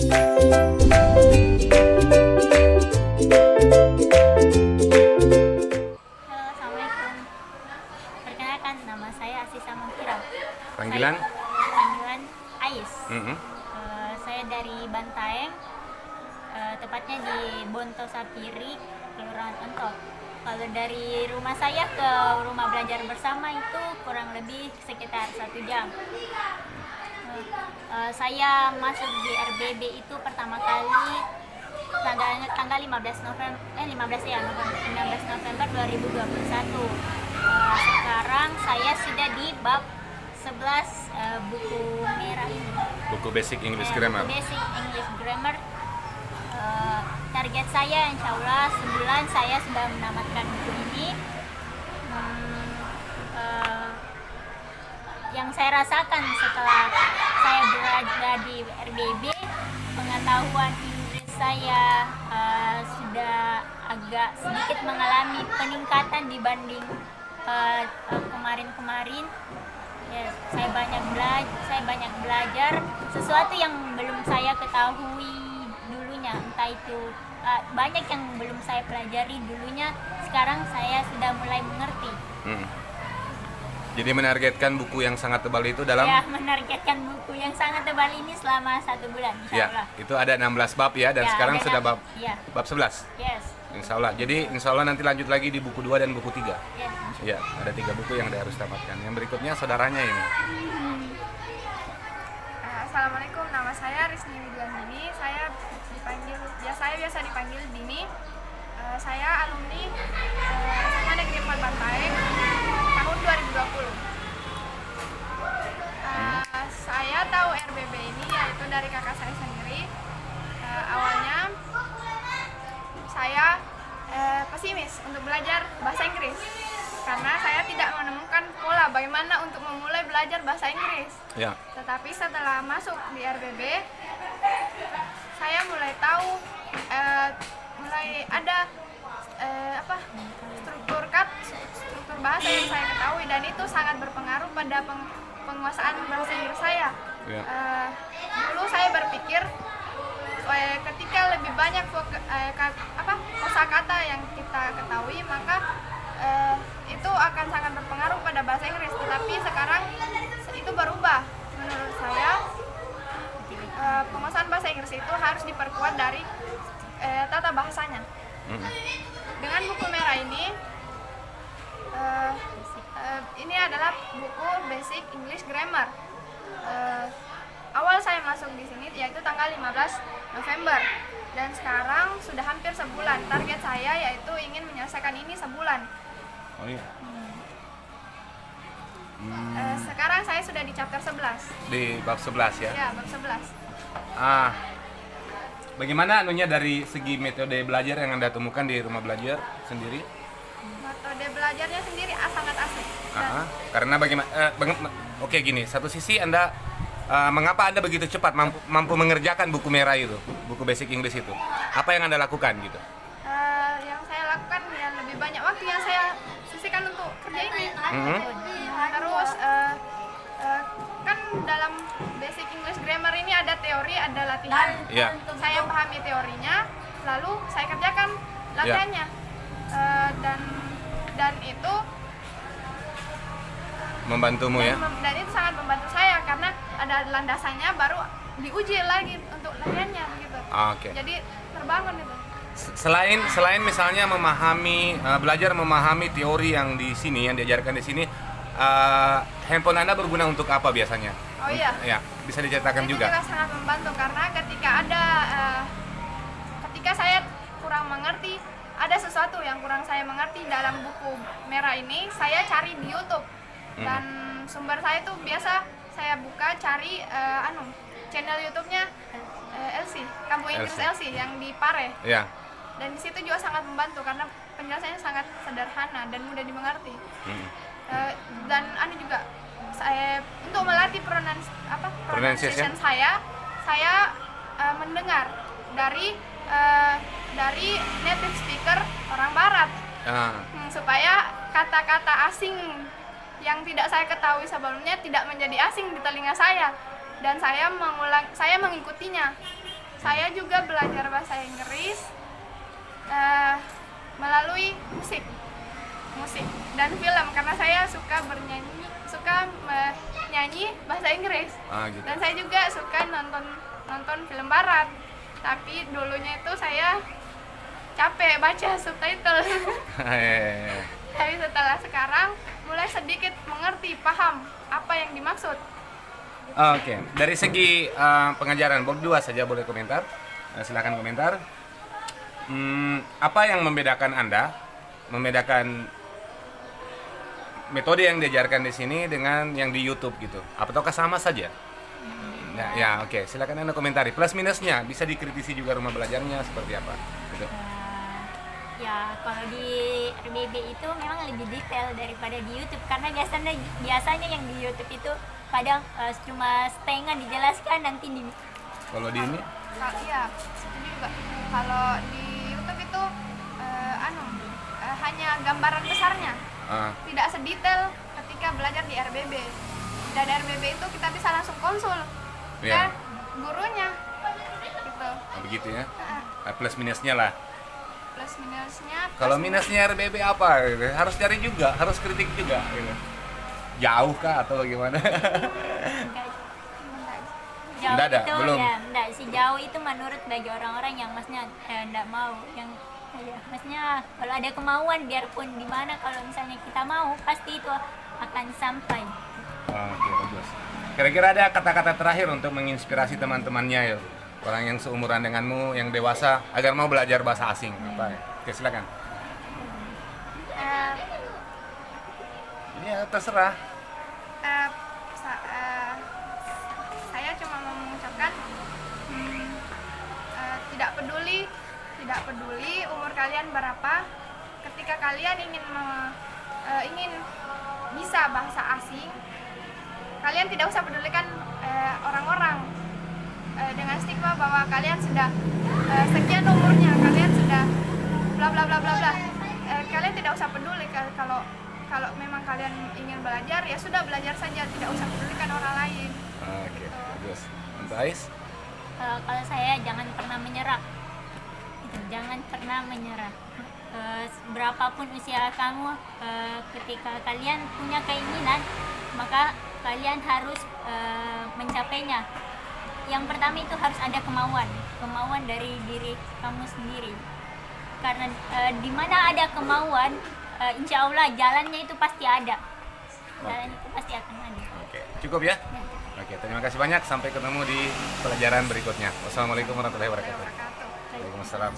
Assalamualaikum. Perkenalkan, nama saya Asisa Mangkira. Panggilan? Panggilan Ais. Mhm. Saya dari Bantaeng, tepatnya di Bonto Sapiri, Kelurahan Entok. Kalau dari rumah saya ke rumah belajar bersama itu kurang lebih sekitar 1 jam. Saya masuk di RBB itu pertama kali tanggal 15 November 2021. Sekarang saya sudah di bab 11 buku merah ini. Buku Basic English Grammar. Buku Basic English Grammar. Target saya insya Allah sebulan saya sudah menamatkan buku ini. Yang saya rasakan setelah saya belajar di RBB, pengetahuan Inggris saya sudah agak sedikit mengalami peningkatan dibanding kemarin-kemarin. Ya, saya banyak belajar sesuatu yang belum saya ketahui dulunya, entah itu banyak yang belum saya pelajari dulunya, sekarang saya sudah mulai mengerti. Jadi menargetkan buku yang sangat tebal itu dalam? Ya, menargetkan buku yang sangat tebal ini selama 1 bulan, insya Allah. Ya, itu ada 16 bab ya, dan Ya, sekarang sudah bab 11. Yes. Insya Allah. Jadi insya Allah nanti lanjut lagi di buku 2 dan buku 3. Yes. Ya, ada 3 buku yang harus tamatkan. Yang berikutnya saudaranya ini. Assalamualaikum, nama saya Risni Widiandini. Saya biasa dipanggil Dini. Saya alumni SMA Negeri 4 Bantaeng tahun 2020. Saya tahu RBB ini yaitu dari kakak saya sendiri. Awalnya saya pesimis untuk belajar bahasa Inggris karena saya tidak menemukan pola bagaimana untuk memulai belajar bahasa Inggris. Ya. Tetapi setelah masuk di RBB, saya mulai tahu, mulai ada struktur bahasa yang saya ketahui, dan itu sangat berpengaruh pada penguasaan bahasa Inggris saya. Ya. Dulu saya berpikir ketika lebih banyak kosakata yang kita ketahui, maka itu akan sangat berpengaruh pada bahasa Inggris. Tetapi sekarang itu berubah. Menurut saya penguasaan bahasa Inggris itu harus diperkuat dari tata bahasanya. Dengan buku merah ini adalah buku Basic English Grammar. Awal saya masuk di sini yaitu tanggal 15 November, dan sekarang sudah hampir sebulan. Target saya yaitu ingin menyelesaikan ini sebulan. Oh iya. Sekarang saya sudah di chapter 11. Di bab 11 ya? Ya, bab 11. Bagaimana anunya dari segi metode belajar yang Anda temukan di rumah belajar sendiri? Metode belajarnya sendiri sangat asik. Karena bagaimana? Oke gini, satu sisi Anda mengapa Anda begitu cepat mampu mengerjakan buku merah itu, buku Basic English itu? Apa yang Anda lakukan gitu? Yang saya lakukan ya lebih banyak waktu yang saya sisihkan untuk kerja ini. Terus kan dalam Basic English Grammar ini ada teori, ada latihan. Ya. Saya pahami teorinya, lalu saya kerjakan latihannya. Dan itu Membantumu ya? dan itu sangat membantu saya karena ada landasannya, baru diuji lagi untuk latihannya begitu. Oke. Jadi terbangun itu. Selain misalnya belajar memahami teori yang di sini, yang diajarkan di sini, handphone Anda berguna untuk apa biasanya? Oh iya. Ya, bisa diceritakan Itu juga. juga sangat membantu karena ketika saya kurang mengerti, ada sesuatu yang kurang saya mengerti dalam buku merah ini, saya cari di YouTube. Dan sumber saya itu biasa saya buka cari channel YouTube-nya Elsie, Kampung Inggris Elsie yang di Pare. Ya. Dan di situ juga sangat membantu karena penjelasannya sangat sederhana dan mudah dimengerti. Dan juga saya untuk melatih pronunciation saya mendengar dari native speaker orang barat. Supaya kata-kata asing yang tidak saya ketahui sebelumnya tidak menjadi asing di telinga saya, dan saya mengikutinya. saya juga belajar bahasa Inggris melalui musik dan film, karena saya suka menyanyi bahasa Inggris. Gitu. Dan saya juga suka nonton film barat. Tapi dulunya itu saya capek baca subtitle. Tapi setelah sekarang mulai sedikit mengerti, paham apa yang dimaksud. Oke, dari segi pengajaran, berdua saja boleh komentar. Silakan komentar. Apa yang membedakan membedakan metode yang diajarkan di sini dengan yang di YouTube gitu? Ataukah sama saja? Nah, ya oke. Silakan Anda komentari. Plus minusnya, bisa dikritisi juga rumah belajarnya seperti apa? Gitu. Ya kalau di RBB itu memang lebih detail daripada di YouTube, karena biasanya yang di YouTube itu kadang cuma setengah dijelaskan, nanti di Kalau di ini? Iya, setuju juga. Kalau di YouTube itu hanya gambaran besarnya, tidak sedetail ketika belajar di RBB. Dan RBB itu kita bisa langsung konsul ke gurunya, gitu. Begitu ya. Plus minusnya lah. Plus minusnya. Kalau minusnya RBB apa? Harus cari juga, harus kritik juga. Gitu. Jauh kah atau gimana? Jauh Nggak ada, itu belum. ya, enggak, si jauh itu menurut bagi orang-orang yang maksudnya enggak mau, yang maksudnya kalau ada kemauan biarpun di mana, kalau misalnya kita mau pasti itu akan sampai. Oke, bagus. Kira-kira ada kata-kata terakhir untuk menginspirasi teman-temannya ya, orang yang seumuran denganmu, yang dewasa, agar mau belajar bahasa asing. Apa? Oke, silakan. Ya, terserah. Saya cuma mau mengucapkan tidak peduli umur kalian berapa, ketika kalian ingin bisa bahasa asing, kalian tidak usah pedulikan orang-orang dengan stigma bahwa kalian sudah sekian umurnya, kalian sudah bla bla bla bla bla. Kalian tidak usah peduli. Kalau memang kalian ingin belajar, ya sudah belajar saja, tidak usah pedulikan orang lain. Oke, bagus. Untuk Ais? Kalau saya jangan pernah menyerah. Jangan pernah menyerah. Berapapun usia kamu, ketika kalian punya keinginan, maka kalian harus mencapainya. Yang pertama itu harus ada kemauan dari diri kamu sendiri. Karena di mana ada kemauan, insya Allah jalannya itu pasti ada. Jalan itu pasti akan ada. Oke, cukup ya? Oke, terima kasih banyak. Sampai ketemu di pelajaran berikutnya. Wassalamualaikum warahmatullahi wabarakatuh. Waalaikumsalam.